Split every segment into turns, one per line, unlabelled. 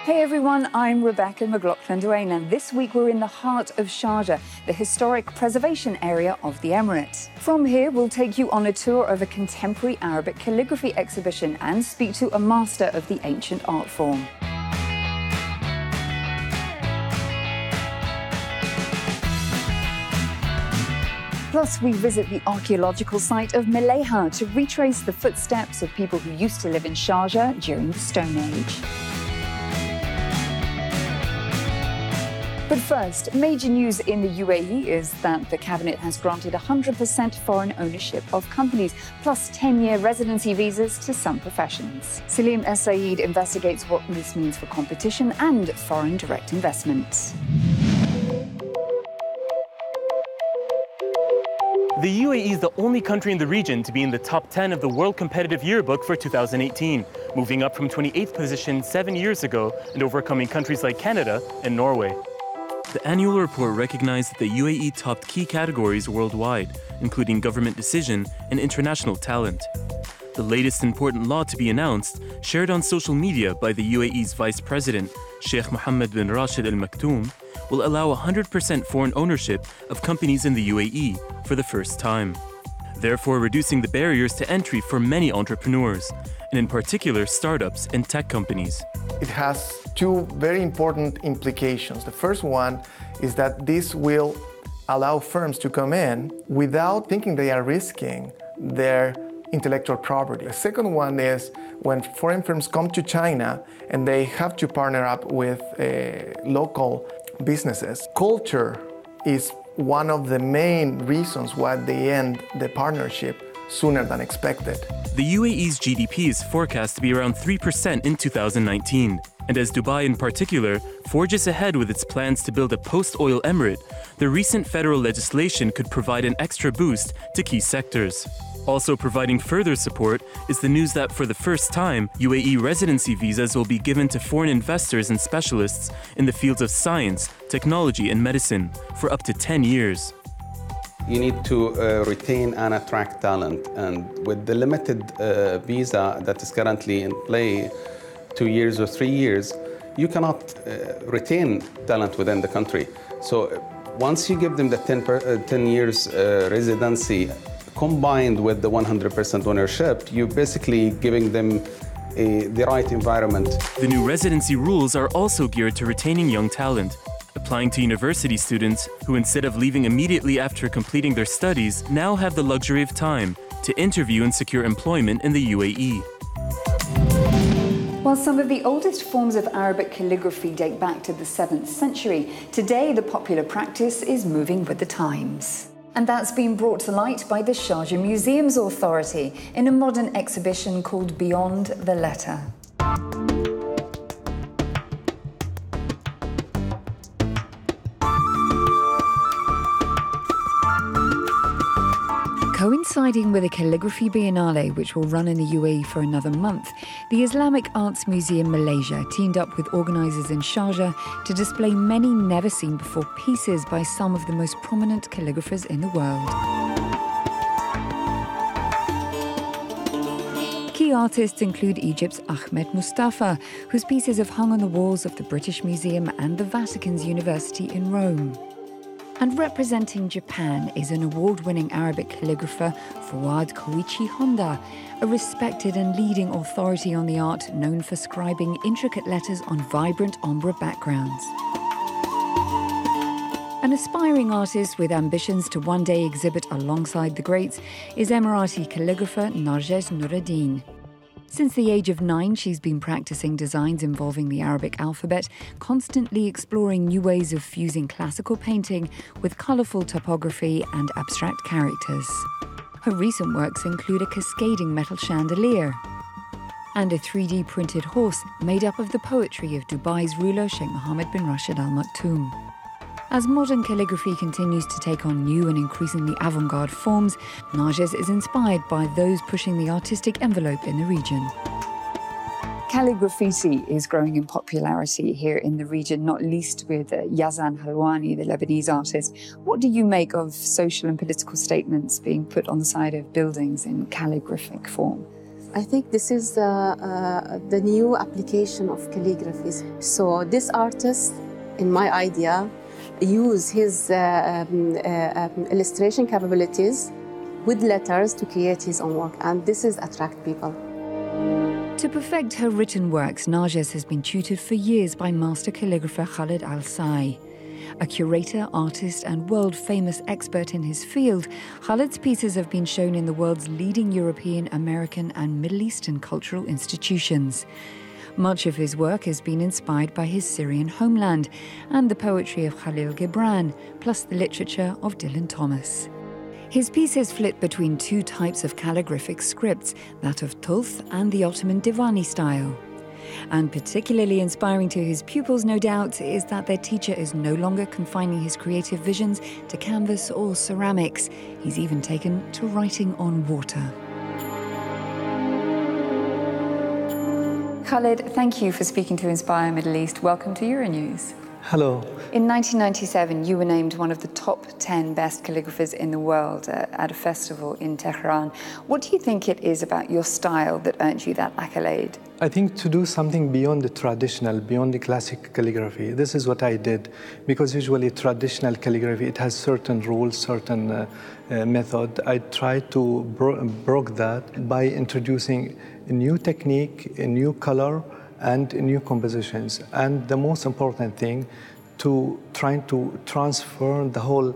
Hey everyone, I'm Rebecca McLaughlin-Duane, and this week we're in the heart of Sharjah, the historic preservation area of the Emirate. From here, we'll take you on a tour of a contemporary Arabic calligraphy exhibition and speak to a master of the ancient art form. Plus, we visit the archaeological site of Meleha to retrace the footsteps of people who used to live in Sharjah during the Stone Age. But first, major news in the UAE is that the cabinet has granted 100% foreign ownership of companies, plus 10-year residency visas to some professions. Salim Saeed investigates what this means for competition and foreign direct investment.
The UAE is the only country in the region to be in the top 10 of the World Competitive Yearbook for 2018, moving up from 28th position 7 years ago and overcoming countries like Canada and Norway. The annual report recognized that the UAE topped key categories worldwide, including government decision and international talent. The latest important law to be announced, shared on social media by the UAE's Vice President, Sheikh Mohammed bin Rashid Al Maktoum, will allow 100% foreign ownership of companies in the UAE for the first time, therefore reducing the barriers to entry for many entrepreneurs, and in particular startups and tech companies.
It has two very important implications. The first one is that this will allow firms to come in without thinking they are risking their intellectual property. The second one is when foreign firms come to China and they have to partner up with local businesses. Culture is one of the main reasons why they end the partnership sooner than expected.
The UAE's GDP is forecast to be around 3% in 2019. And as Dubai in particular forges ahead with its plans to build a post-oil emirate, the recent federal legislation could provide an extra boost to key sectors. Also providing further support is the news that for the first time, UAE residency visas will be given to foreign investors and specialists in the fields of science, technology and medicine for up to 10 years.
You need to retain and attract talent, and with the limited visa that is currently in play, 2 years or 3 years, you cannot retain talent within the country. So once you give them the 10 years residency, combined with the 100% ownership, you're basically giving them the right environment.
The new residency rules are also geared to retaining young talent, applying to university students who, instead of leaving immediately after completing their studies, now have the luxury of time to interview and secure employment in the UAE.
While some of the oldest forms of Arabic calligraphy date back to the 7th century, today the popular practice is moving with the times. And that's been brought to light by the Sharjah Museums Authority in a modern exhibition called Beyond the Letter. Coinciding with a calligraphy biennale which will run in the UAE for another month, the Islamic Arts Museum Malaysia teamed up with organisers in Sharjah to display many never-seen-before pieces by some of the most prominent calligraphers in the world. Key artists include Egypt's Ahmed Mustafa, whose pieces have hung on the walls of the British Museum and the Vatican's University in Rome. And representing Japan is an award-winning Arabic calligrapher, Fuad Koichi Honda, a respected and leading authority on the art known for scribing intricate letters on vibrant ombre backgrounds. An aspiring artist with ambitions to one day exhibit alongside the greats is Emirati calligrapher Narges Nureddin. Since the age of 9, she's been practicing designs involving the Arabic alphabet, constantly exploring new ways of fusing classical painting with colourful typography and abstract characters. Her recent works include a cascading metal chandelier and a 3D printed horse made up of the poetry of Dubai's ruler Sheikh Mohammed bin Rashid Al Maktoum. As modern calligraphy continues to take on new and increasingly avant-garde forms, Narges is inspired by those pushing the artistic envelope in the region. Calligraphy is growing in popularity here in the region, not least with Yazan Halwani, the Lebanese artist. What do you make of social and political statements being put on the side of buildings in calligraphic form?
I think this is the new application of calligraphy. So this artist, in my idea, use his illustration capabilities with letters to create his own work, and this is attract people.
To perfect her written works, Narges has been tutored for years by master calligrapher Khaled Al-Sai. A curator, artist, and world-famous expert in his field, Khaled's pieces have been shown in the world's leading European, American, and Middle Eastern cultural institutions. Much of his work has been inspired by his Syrian homeland and the poetry of Khalil Gibran, plus the literature of Dylan Thomas. His pieces flit between two types of calligraphic scripts, that of Tulth and the Ottoman Divani style. And particularly inspiring to his pupils, no doubt, is that their teacher is no longer confining his creative visions to canvas or ceramics. He's even taken to writing on water. Khaled, thank you for speaking to Inspire Middle East. Welcome to Euronews.
Hello.
In 1997, you were named one of the top 10 best calligraphers in the world at a festival in Tehran. What do you think it is about your style that earned you that accolade?
I think to do something beyond the traditional, beyond the classic calligraphy. This is what I did, because usually traditional calligraphy, it has certain rules, certain method. I tried to broke that by introducing a new technique, a new color, and new compositions. And the most important thing, to trying to transfer the whole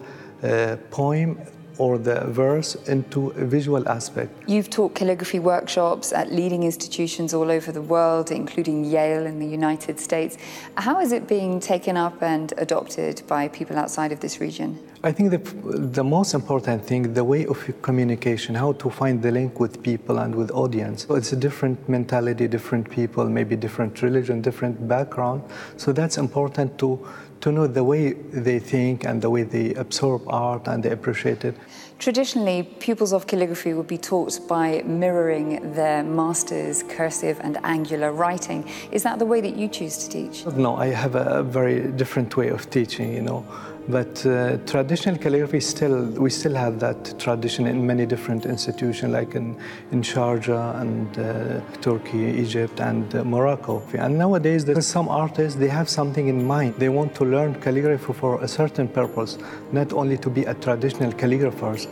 poem or the verse into a visual aspect.
You've taught calligraphy workshops at leading institutions all over the world, including Yale in the United States. How is it being taken up and adopted by people outside of this region?
I think the most important thing, the way of communication, how to find the link with people and with audience. So it's a different mentality, different people, maybe different religion, different background. So that's important to know the way they think and the way they absorb art and they appreciate it.
Traditionally, pupils of calligraphy would be taught by mirroring their master's cursive and angular writing. Is that the way that you choose to teach?
No, I have a very different way of teaching, you know. But traditional calligraphy, we still have that tradition in many different institutions, like in Sharjah and Turkey, Egypt, and Morocco. And nowadays, there's some artists, they have something in mind. They want to learn calligraphy for a certain purpose, not only to be a traditional calligraphers.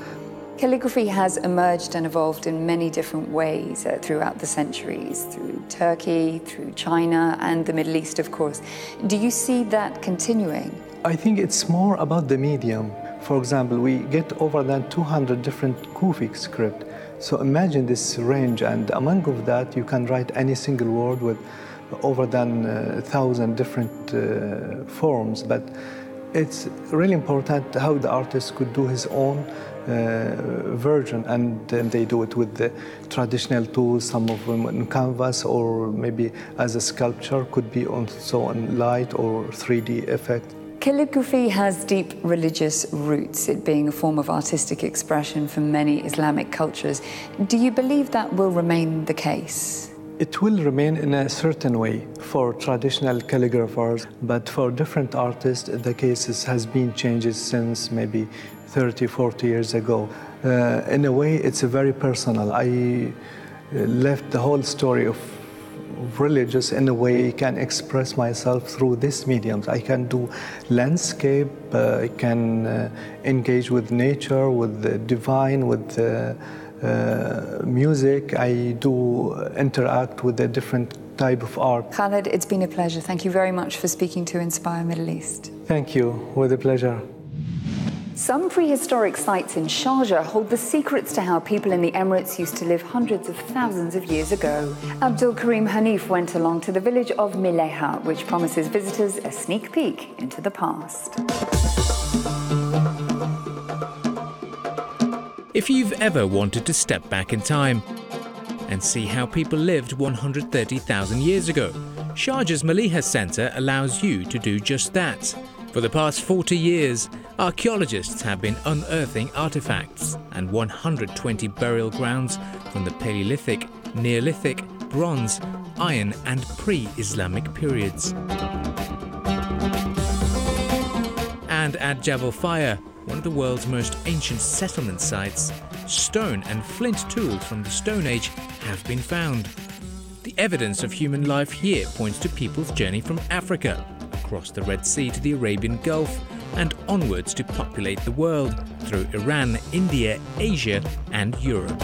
Calligraphy has emerged and evolved in many different ways throughout the centuries, through Turkey, through China, and the Middle East, of course. Do you see that continuing?
I think it's more about the medium. For example, we get over than 200 different Kufic script. So imagine this range, and among of that, you can write any single word with over than 1,000 different forms. But it's really important how the artist could do his own version, and then they do it with the traditional tools, some of them on canvas or maybe as a sculpture, could be also on light or 3D effect.
Calligraphy has deep religious roots, it being a form of artistic expression for many Islamic cultures. Do you believe that will remain the case?
It will remain in a certain way for traditional calligraphers, but for different artists, the cases has been changed since maybe 30, 40 years ago. In a way, it's very personal. I left the whole story of religious in a way I can express myself through this mediums. I can do landscape, I can engage with nature, with the divine, with the music. I do interact with a different type of art.
Khaled, it's been a pleasure. Thank you very much for speaking to Inspire Middle East.
Thank you, with a pleasure.
Some prehistoric sites in Sharjah hold the secrets to how people in the Emirates used to live hundreds of thousands of years ago. Abdul Karim Hanif went along to the village of Mileha, which promises visitors a sneak peek into the past.
If you've ever wanted to step back in time and see how people lived 130,000 years ago, Sharjah's Mileha Centre allows you to do just that. For the past 40 years, archaeologists have been unearthing artifacts and 120 burial grounds from the Paleolithic, Neolithic, Bronze, Iron and pre-Islamic periods. And at Jabal Fire, one of the world's most ancient settlement sites, stone and flint tools from the Stone Age have been found. The evidence of human life here points to people's journey from Africa, across the Red Sea to the Arabian Gulf, and onwards to populate the world through Iran, India, Asia, and Europe.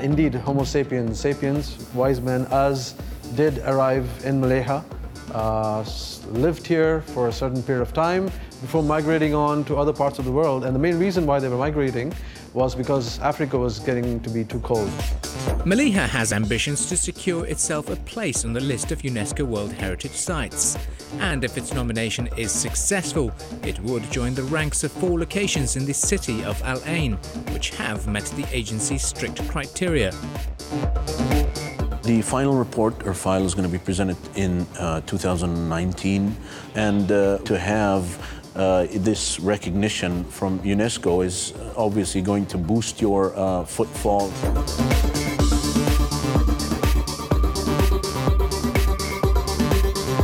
Indeed, Homo sapiens sapiens, wise men as, did arrive in Malaya, lived here for a certain period of time before migrating on to other parts of the world. And the main reason why they were migrating was because Africa was getting to be too cold.
Malaya has ambitions to secure itself a place on the list of UNESCO World Heritage Sites. And if its nomination is successful, it would join the ranks of 4 locations in the city of Al Ain, which have met the agency's strict criteria.
The final report or file is going to be presented in 2019, and to have this recognition from UNESCO is obviously going to boost your footfall.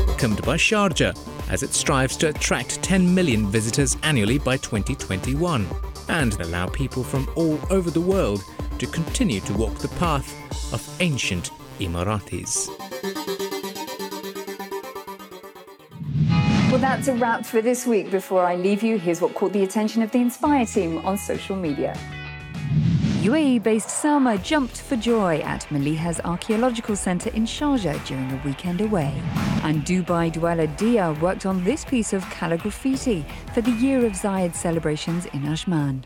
Welcomed by Sharjah, as it strives to attract 10 million visitors annually by 2021 and allow people from all over the world to continue to walk the path of ancient Emiratis.
Well, that's a wrap for this week. Before I leave you, here's what caught the attention of the Inspire team on social media. UAE-based Salma jumped for joy at Maliha's archaeological centre in Sharjah during a weekend away. And Dubai dweller Dia worked on this piece of calligraffiti for the Year of Zayed celebrations in Ajman.